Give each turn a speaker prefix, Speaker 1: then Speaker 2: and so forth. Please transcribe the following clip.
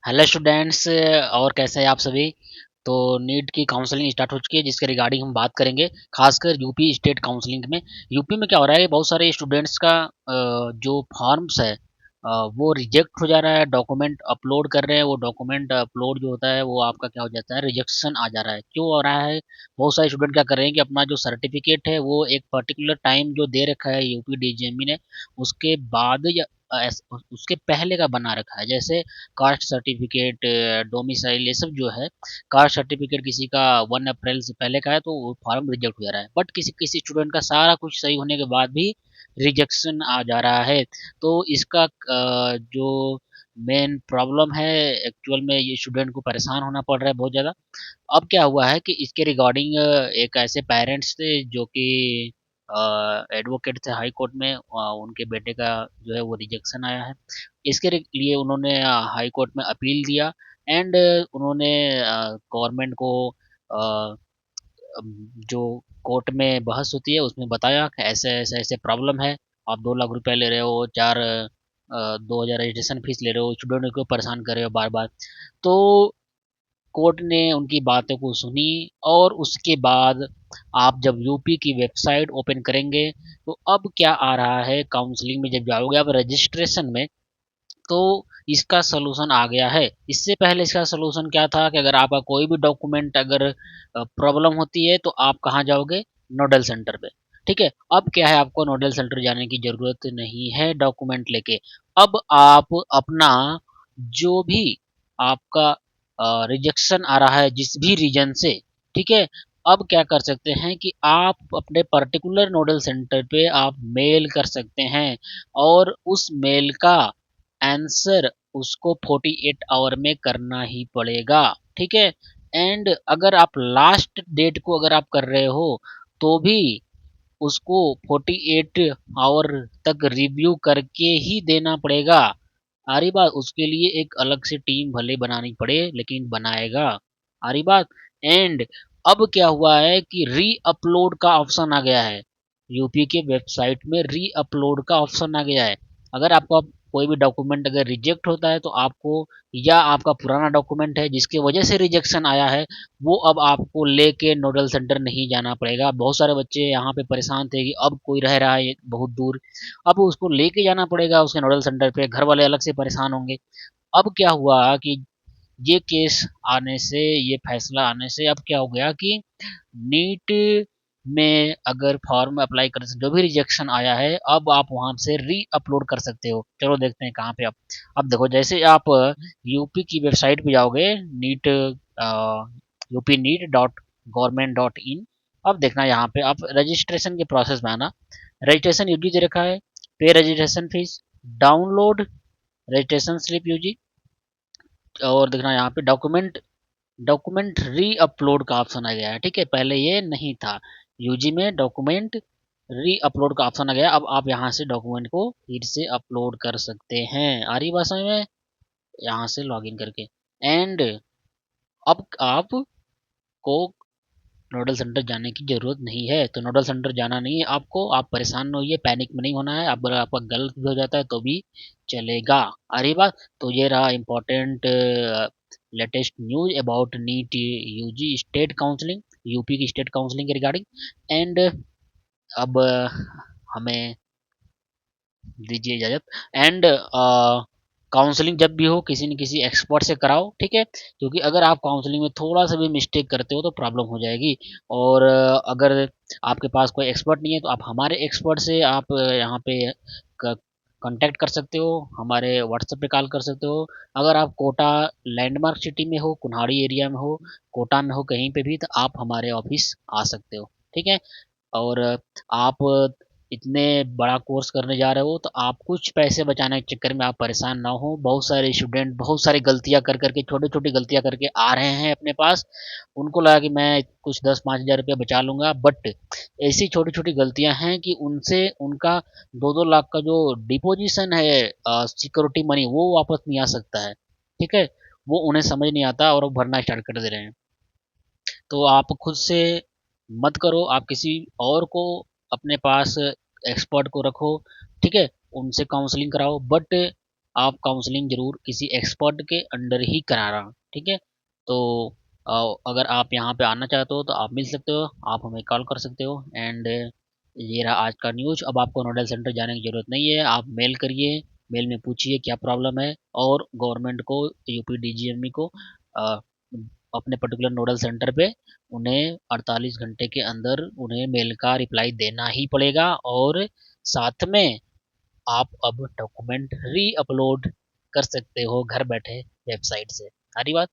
Speaker 1: Hello students, और कैसे हैं आप सभी। तो नीट की काउंसलिंग स्टार्ट हो चुकी है, जिसके रिगार्डिंग हम बात करेंगे, खासकर यूपी स्टेट काउंसलिंग में। यूपी में क्या हो रहा है, बहुत सारे स्टूडेंट्स का जो फॉर्म्स है वो रिजेक्ट हो जा रहा है। डॉक्यूमेंट अपलोड कर रहे हैं, वो डॉक्यूमेंट अपलोड जो होता है वो आपका क्या हो जाता है, रिजेक्शन आ जा रहा है। क्यों हो रहा है? बहुत सारे स्टूडेंट क्या कर रहे हैं कि अपना जो सर्टिफिकेट है वो एक पर्टिकुलर टाइम जो दे रखा है यूपी डीजीएमई ने, उसके बाद या उसके पहले का बना रखा है। जैसे कास्ट सर्टिफिकेट, डोमिसाइल, ये सब जो है, कास्ट सर्टिफिकेट किसी का 1 अप्रैल से पहले का है तो वो फॉर्म रिजेक्ट हो जा रहा है। बट किसी किसी स्टूडेंट का सारा कुछ सही होने के बाद भी रिजेक्शन आ जा रहा है। तो इसका जो मेन प्रॉब्लम है, एक्चुअल में ये स्टूडेंट को परेशान होना पड़ रहा है बहुत ज़्यादा। अब क्या हुआ है कि इसके रिगार्डिंग एक ऐसे पेरेंट्स थे जो कि एडवोकेट थे हाई कोर्ट में, उनके बेटे का जो है वो रिजेक्शन आया है। इसके लिए उन्होंने हाई कोर्ट में अपील दिया। एंड उन्होंने गवर्नमेंट को अ, जो कोर्ट में बहस होती है उसमें बताया कि ऐसे ऐसे ऐसे प्रॉब्लम है। आप 2 लाख रुपए ले रहे हो, 2000 रजिस्ट्रेशन फीस ले रहे हो, स्टूडेंट को परेशान कर रहे हो बार बार। तो कोर्ट ने उनकी बातों को सुनी। और उसके बाद आप जब यूपी की वेबसाइट ओपन करेंगे तो अब क्या आ रहा है, काउंसलिंग में जब जाओगे आप रजिस्ट्रेशन में, तो इसका सलूशन आ गया है। इससे पहले इसका सलूशन क्या था कि अगर आपका कोई भी डॉक्यूमेंट अगर प्रॉब्लम होती है तो आप कहाँ जाओगे, नोडल सेंटर पे। ठीक है, अब क्या है, आपको नोडल सेंटर जाने की जरूरत नहीं है डॉक्यूमेंट लेके। अब आप अपना जो भी आपका रिजेक्शन आ रहा है जिस भी रीजन से, ठीक है, अब क्या कर सकते हैं कि आप अपने पर्टिकुलर नोडल सेंटर पे आप मेल कर सकते हैं। और उस मेल का आंसर उसको 48 आवर में करना ही पड़ेगा। ठीक है। एंड अगर आप लास्ट डेट को अगर आप कर रहे हो तो भी उसको 48 आवर तक रिव्यू करके ही देना पड़ेगा। आ रही बात? उसके लिए एक अलग से टीम भले बनानी पड़े लेकिन बनाएगा। आ रही बात? एंड अब क्या हुआ है कि री अपलोड का ऑप्शन आ गया है। यूपी के वेबसाइट में री अपलोड का ऑप्शन आ गया है। अगर आपका कोई भी डॉक्यूमेंट अगर रिजेक्ट होता है तो आपको, या आपका पुराना डॉक्यूमेंट है जिसकी वजह से रिजेक्शन आया है, वो अब आपको लेके नोडल सेंटर नहीं जाना पड़ेगा। बहुत सारे बच्चे यहाँ पे परेशान थे कि अब कोई रह रहा है बहुत दूर, अब उसको लेके जाना पड़ेगा उसके नोडल सेंटर पे, घर वाले अलग से परेशान होंगे। अब क्या हुआ कि ये केस आने से, ये फैसला आने से अब क्या हो गया कि नीट में अगर फॉर्म अप्लाई कर, जो भी रिजेक्शन आया है अब आप वहां से री अपलोड कर सकते हो। चलो देखते हैं कहाँ पे। अब देखो, जैसे आप यूपी की वेबसाइट पे जाओगे, NEET UP NEET dot government dot in. अब देखना यहाँ पे आप रजिस्ट्रेशन के प्रोसेस में आना। रजिस्ट्रेशन यूजी दे रखा है, पे registration fees, download registration slip UG. और देखना यहाँ पे डॉक्यूमेंट, डॉक्यूमेंट री अपलोड का ऑप्शन आ गया है। ठीक है, पहले ये नहीं था। यूजी में डॉक्यूमेंट री अपलोड का ऑप्शन आ गया। अब आप यहाँ से डॉक्यूमेंट को फिर से अपलोड कर सकते हैं। आ रही बात समझ में? यहाँ से लॉगिन करके। एंड अब आपको नोडल सेंटर जाने की ज़रूरत नहीं है। तो नोडल सेंटर जाना नहीं है आपको, आप परेशान न होइए, पैनिक में नहीं होना है। अब अगर आपका गलत भी हो जाता है तो भी चलेगा। आ रही बात? तो ये रहा important latest news about NEET UG state counselling, UP की स्टेट काउंसलिंग के रिगार्डिंग। एंड अब हमें दीजिए इजाज़त। एंड काउंसलिंग जब भी हो किसी न किसी एक्सपर्ट से कराओ, ठीक है? क्योंकि अगर आप काउंसलिंग में थोड़ा सा भी मिस्टेक करते हो तो प्रॉब्लम हो जाएगी। और अगर आपके पास कोई एक्सपर्ट नहीं है तो आप हमारे एक्सपर्ट से आप यहाँ पे कांटेक्ट कर सकते हो, हमारे व्हाट्सएप पे कॉल कर सकते हो। अगर आप कोटा लैंडमार्क सिटी में हो, कुन्हाड़ी एरिया में हो, कोटा में हो, कहीं पे भी, तो आप हमारे ऑफिस आ सकते हो। ठीक है? और आप इतने बड़ा कोर्स करने जा रहे हो तो आप कुछ पैसे बचाने के चक्कर में आप परेशान ना हो। बहुत सारे स्टूडेंट बहुत सारी गलतियां कर करके, छोटी छोटी गलतियां करके आ रहे हैं अपने पास। उनको लगा कि मैं कुछ 10-5 हज़ार रुपये बचा लूंगा, बट ऐसी छोटी छोटी गलतियां हैं कि उनसे उनका 2-2 लाख का जो डिपोजिशन है, सिक्योरिटी मनी, वो वापस नहीं आ सकता है। ठीक है, वो उन्हें समझ नहीं आता और वो भरना स्टार्ट कर दे रहे हैं। तो आप खुद से मत करो, आप किसी और को अपने पास एक्सपर्ट को रखो। ठीक है, उनसे काउंसलिंग कराओ। बट आप काउंसलिंग ज़रूर किसी एक्सपर्ट के अंडर ही कराना, ठीक है? तो अगर आप यहाँ पे आना चाहते हो तो आप मिल सकते हो, आप हमें कॉल कर सकते हो एंड ये रहा आज का न्यूज़। अब आपको नोडल सेंटर जाने की ज़रूरत नहीं है, आप मेल करिए, मेल में पूछिए क्या प्रॉब्लम है और गवर्नमेंट को, यूपी डीजीएमई को अ, अपने पर्टिकुलर नोडल सेंटर पे उन्हें 48 घंटे के अंदर उन्हें मेल का रिप्लाई देना ही पड़ेगा और साथ में आप अब डॉक्यूमेंट री अपलोड कर सकते हो घर बैठे वेबसाइट से। सारी बात